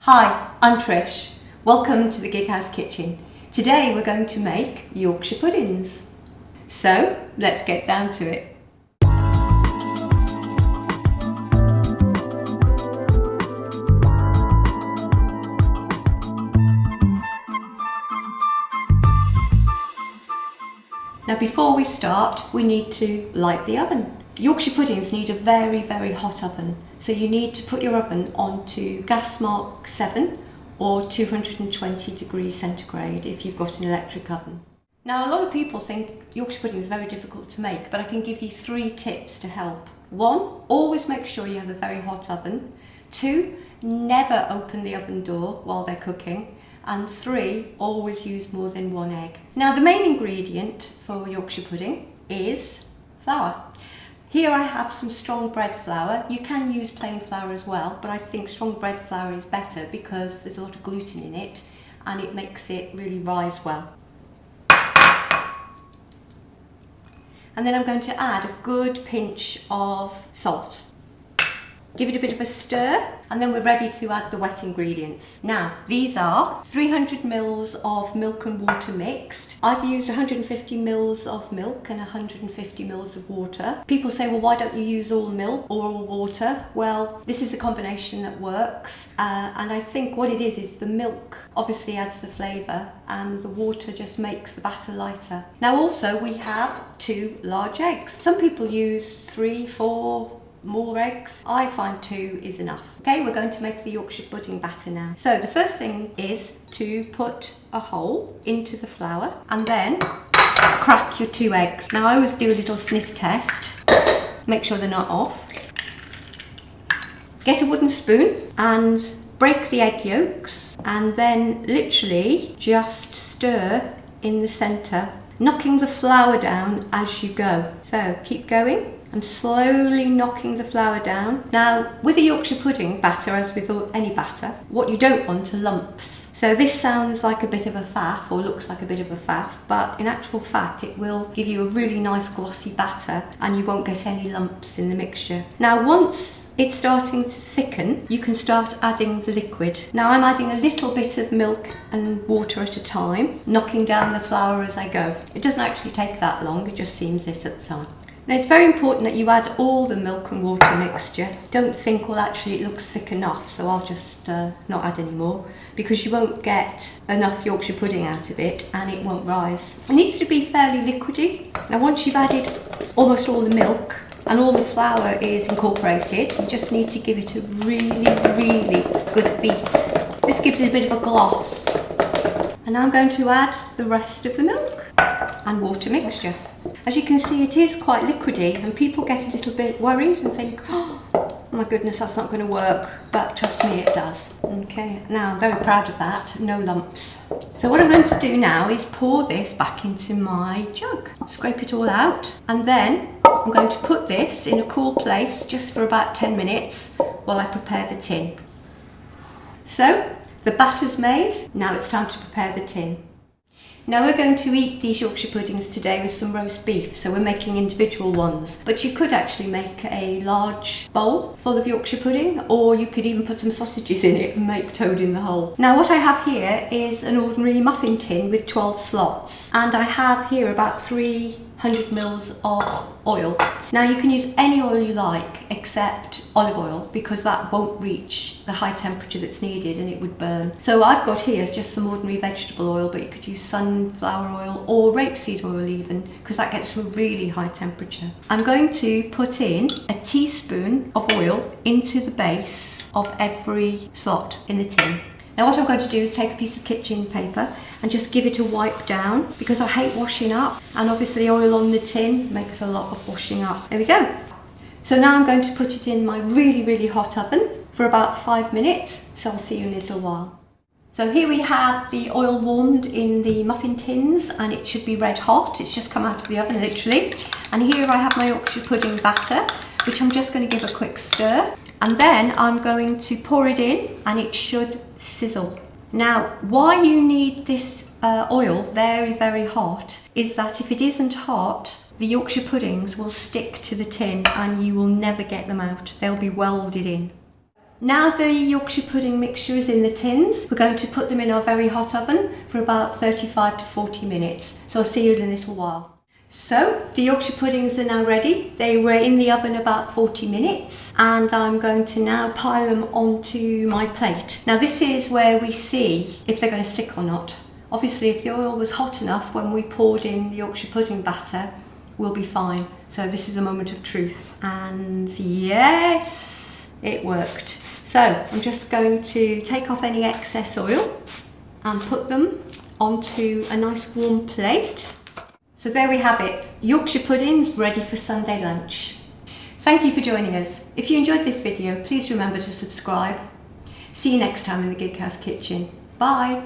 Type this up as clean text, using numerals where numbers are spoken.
Hi, I'm Trish. Welcome to the Gig House Kitchen. Today we're going to make Yorkshire puddings. So let's get down to it. Now before we start, we need to light the oven. Yorkshire puddings need a very hot oven, so you need to put your oven onto gas mark 7 or 220 degrees centigrade if you've got an electric oven. Now a lot of people think Yorkshire pudding is very difficult to make, but I can give you 3 tips to help. 1, always make sure you have a very hot oven. 2, never open the oven door while they're cooking. And 3, always use more than 1 egg. Now the main ingredient for Yorkshire pudding is flour. Here I have some strong bread flour. You can use plain flour as well, but I think strong bread flour is better because there's a lot of gluten in it and it makes it really rise well. And then I'm going to add a good pinch of salt. Give it a bit of a stir and then we're ready to add the wet ingredients. Now these are 300 ml of milk and water mixed. I've used 150 ml of milk and 150 ml of water. People say, well, why don't you use all milk or all water? Well, this is a combination that works and I think what it is the milk obviously adds the flavour and the water just makes the batter lighter. Now also we have 2 large eggs. Some people use 3, 4, more eggs. I find 2 is enough. Okay, we're going to make the Yorkshire pudding batter now. So the first thing is to put a hole into the flour and then crack your 2 eggs. Now I always do a little sniff test. Make sure they're not off. Get a wooden spoon and break the egg yolks and then literally just stir in the centre, knocking the flour down as you go. So keep going. I'm slowly knocking the flour down. Now, with a Yorkshire pudding batter, as with any batter, what you don't want are lumps. So this sounds like a bit of a faff, or looks like a bit of a faff, but in actual fact, it will give you a really nice glossy batter and you won't get any lumps in the mixture. Now, once it's starting to thicken, you can start adding the liquid. Now I'm adding a little bit of milk and water at a time, knocking down the flour as I go. It doesn't actually take that long, it just seems it at the time. Now it's very important that you add all the milk and water mixture. Don't think, well actually it looks thick enough, so I'll just not add any more, because you won't get enough Yorkshire pudding out of it and it won't rise. It needs to be fairly liquidy. Now once you've added almost all the milk and all the flour is incorporated, you just need to give it a really good beat. This gives it a bit of a gloss. And now I'm going to add the rest of the milk and water mixture. As you can see, it is quite liquidy and people get a little bit worried and think, oh my goodness, that's not going to work, but trust me, it does. Okay, now I'm very proud of that, no lumps. So what I'm going to do now is pour this back into my jug, scrape it all out, and then I'm going to put this in a cool place just for about 10 minutes while I prepare the tin. So the batter's made, now it's time to prepare the tin. Now we're going to eat these Yorkshire puddings today with some roast beef, so we're making individual ones. But you could actually make a large bowl full of Yorkshire pudding, or you could even put some sausages in it and make toad in the hole. Now what I have here is an ordinary muffin tin with 12 slots, and I have here about 300 ml of oil. Now you can use any oil you like except olive oil, because that won't reach the high temperature that's needed and it would burn. So I've got here just some ordinary vegetable oil, but you could use sunflower oil or rapeseed oil even, because that gets to a really high temperature. I'm going to put in a teaspoon of oil into the base of every slot in the tin. Now what I'm going to do is take a piece of kitchen paper and just give it a wipe down, because I hate washing up, and obviously oil on the tin makes a lot of washing up. There we go. So now I'm going to put it in my really hot oven for about 5 minutes, so I'll see you in a little while. So here we have the oil warmed in the muffin tins and it should be red hot. It's just come out of the oven literally. And here I have my Yorkshire pudding batter, which I'm just going to give a quick stir. And then I'm going to pour it in and it should sizzle. Now, why you need this oil very hot is that if it isn't hot, the Yorkshire puddings will stick to the tin and you will never get them out. They'll be welded in. now the Yorkshire pudding mixture is in the tins, we're going to put them in our very hot oven for about 35 to 40 minutes. So I'll see you in a little while. So the Yorkshire puddings are now ready. They were in the oven about 40 minutes and I'm going to now pile them onto my plate. Now this is where we see if they're going to stick or not. Obviously if the oil was hot enough when we poured in the Yorkshire pudding batter, we'll be fine. So this is a moment of truth. And yes, it worked. So I'm just going to take off any excess oil and put them onto a nice warm plate. So there we have it, Yorkshire puddings ready for Sunday lunch. Thank you for joining us. If you enjoyed this video, please remember to subscribe. See you next time in the Gig House Kitchen. Bye.